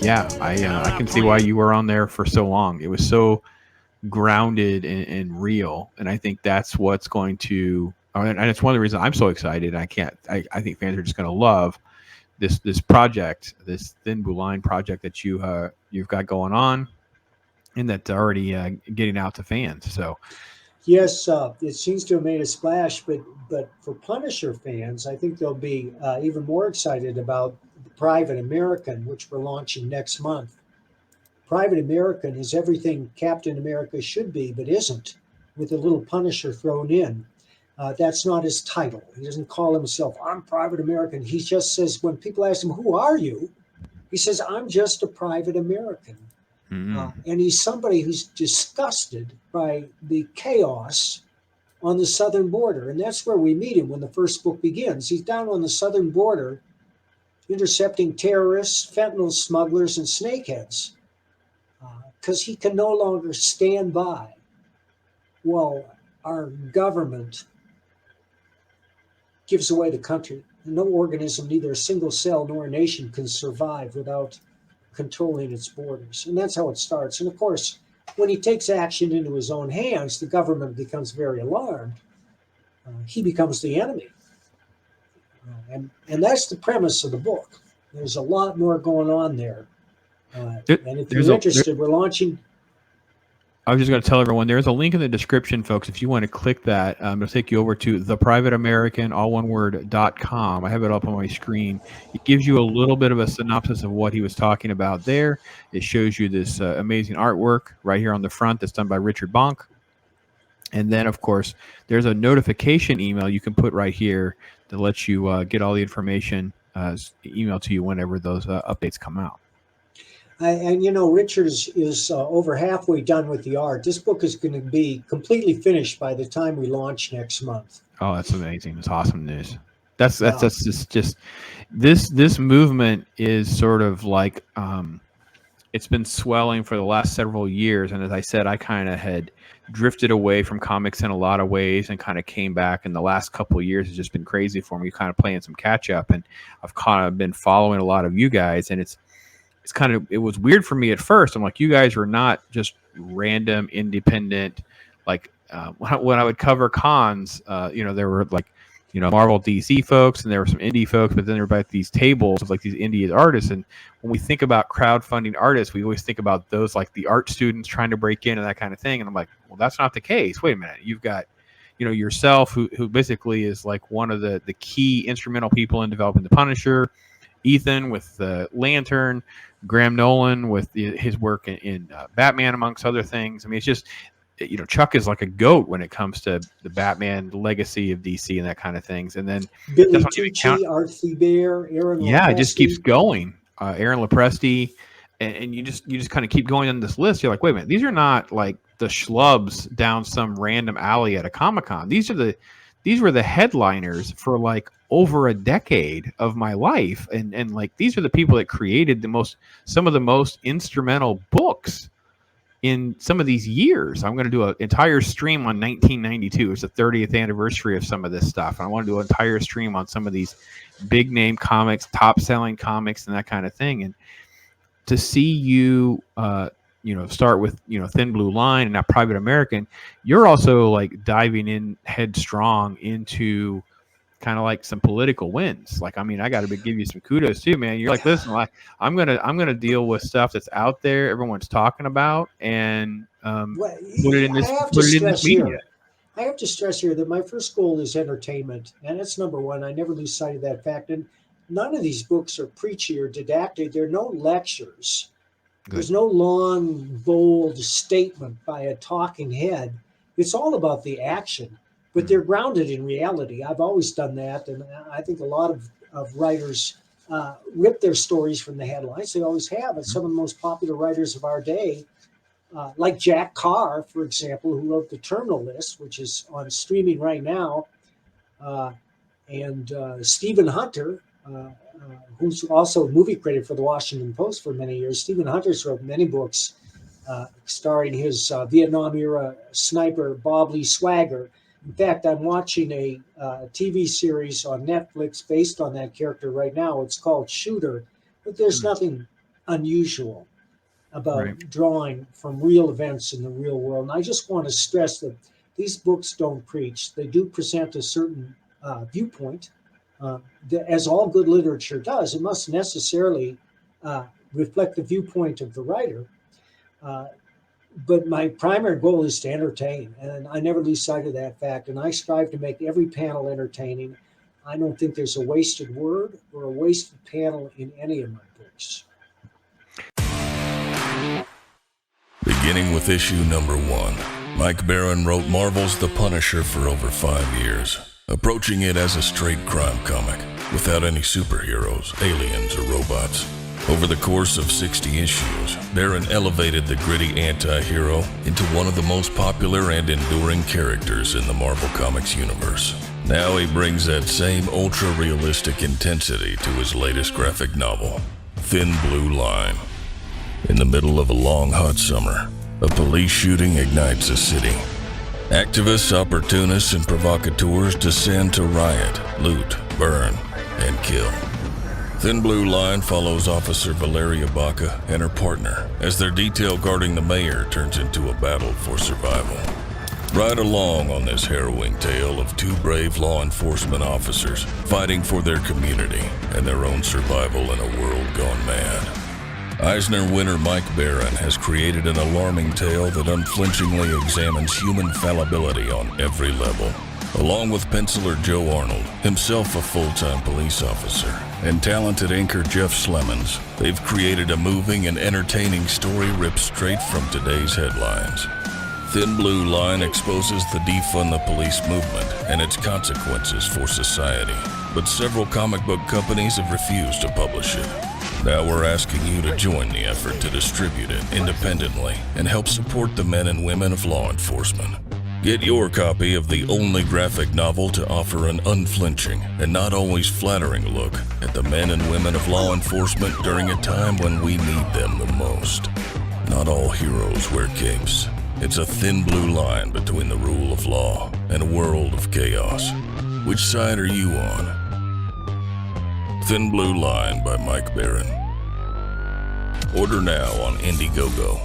Yeah, I can see why you were on there for so long. It was so grounded and real, and I think that's what's going to. And it's one of the reasons I'm so excited. I think fans are just going to love this project, this Thin Blue Line project that you've got going on, and that's already getting out to fans. So Yes, it seems to have made a splash, but for Punisher fans, I think they'll be even more excited about the Private American, which we're launching next month. Private American is everything Captain America should be, but isn't, with a little Punisher thrown in. That's not his title. He doesn't call himself, I'm Private American. He just says, when people ask him, who are you? He says, I'm just a private American. And he's somebody who's disgusted by the chaos on the southern border. And that's where we meet him when the first book begins. He's down on the southern border intercepting terrorists, fentanyl smugglers, and snakeheads because he can no longer stand by while our government gives away the country. No organism, neither a single cell nor a nation, can survive without controlling its borders. And that's how it starts. And of course, when he takes action into his own hands, the government becomes very alarmed. He becomes the enemy. And that's the premise of the book. There's a lot more going on there. And if you're interested, we're launching. I was just going to tell everyone there's a link in the description, folks. If you want to click that, it'll take you over to theprivateamerican, all one word.com. I have it up on my screen. It gives you a little bit of a synopsis of what he was talking about there. It shows you this amazing artwork right here on the front that's done by Richard Bonk. And then, of course, there's a notification email you can put right here that lets you get all the information emailed to you whenever those updates come out. And Richard is over halfway done with the art. This book is going to be completely finished by the time we launch next month. Oh, that's amazing! It's awesome news. That's just this movement is sort of like it's been swelling for the last several years, and as I said, I kind of had drifted away from comics in a lot of ways and kind of came back. And the last couple of years has just been crazy for me, kind of playing some catch up, and I've kind of been following a lot of you guys, and it was weird for me at first. I'm like, you guys were not just random independent, like when I would cover cons, there were like, Marvel DC folks, and there were some indie folks, but then there were like these tables of like these indie artists. And when we think about crowdfunding artists, we always think about those like the art students trying to break in and that kind of thing. And I'm like, well, that's not the case. Wait a minute. You've got, yourself who basically is like one of the key instrumental people in developing the Punisher, Ethan with the Lantern, Graham Nolan with his work in Batman, amongst other things. I mean, it's just, Chuck is like a goat when it comes to the Batman legacy of DC and that kind of things. And then Billy Tucci, Art Thibert, Aaron Lopresti. Yeah, it just keeps going. Aaron Lopresti, and you just kind of keep going on this list. You're like, wait a minute, these are not like the schlubs down some random alley at a Comic-Con. These were the headliners for like over a decade of my life, and like these are the people that created some of the most instrumental books in some of these years. I'm going to do an entire stream on 1992. It's the 30th anniversary of some of this stuff, and I want to do an entire stream on some of these big name comics, top selling comics, and that kind of thing. And to see you start with Thin Blue Line and now Private American, you're also like diving in headstrong into kind of like some political wins. Like, I mean, I got to give you some kudos too, man. You're like, listen, like I'm gonna deal with stuff that's out there, everyone's talking about, and put it in this media. I have to stress here that my first goal is entertainment, and that's number one. I never lose sight of that fact. And none of these books are preachy or didactic. There are no lectures. Good. There's no long, bold statement by a talking head. It's all about the action. But they're grounded in reality. I've always done that, and I think a lot of writers rip their stories from the headlines. They always have. And some of the most popular writers of our day, like Jack Carr, for example, who wrote The Terminal List, which is on streaming right now, and Stephen Hunter, who's also a movie critic for the Washington Post for many years. Stephen Hunter's wrote many books starring his Vietnam-era sniper, Bob Lee Swagger. In fact, I'm watching a TV series on Netflix based on that character right now. It's called Shooter, but there's nothing unusual about Right. drawing from real events in the real world. And I just want to stress that these books don't preach. They do present a certain viewpoint, as all good literature does. It must necessarily reflect the viewpoint of the writer. Uh, but my primary goal is to entertain, and I never lose sight of that fact. And I strive to make every panel entertaining. I don't think there's a wasted word or a wasted panel in any of my books. Beginning with issue number 1, Mike Baron wrote Marvel's The Punisher for over 5 years, approaching it as a straight crime comic, without any superheroes, aliens, or robots. Over the course of 60 issues, Baron elevated the gritty anti-hero into one of the most popular and enduring characters in the Marvel Comics universe. Now he brings that same ultra-realistic intensity to his latest graphic novel, Thin Blue Line. In the middle of a long, hot summer, a police shooting ignites a city. Activists, opportunists, and provocateurs descend to riot, loot, burn, and kill. Thin Blue Line follows Officer Valeria Baca and her partner as their detail guarding the mayor turns into a battle for survival. Ride along on this harrowing tale of 2 brave law enforcement officers fighting for their community and their own survival in a world gone mad. Eisner winner Mike Baron has created an alarming tale that unflinchingly examines human fallibility on every level. Along with penciler Joe Arnold, himself a full-time police officer, and talented inker Jeff Slemons, they've created a moving and entertaining story ripped straight from today's headlines. Thin Blue Line exposes the defund the police movement and its consequences for society, but several comic book companies have refused to publish it. Now we're asking you to join the effort to distribute it independently and help support the men and women of law enforcement. Get your copy of the only graphic novel to offer an unflinching and not always flattering look at the men and women of law enforcement during a time when we need them the most. Not all heroes wear capes. It's a thin blue line between the rule of law and a world of chaos. Which side are you on? Thin Blue Line by Mike Baron. Order now on Indiegogo.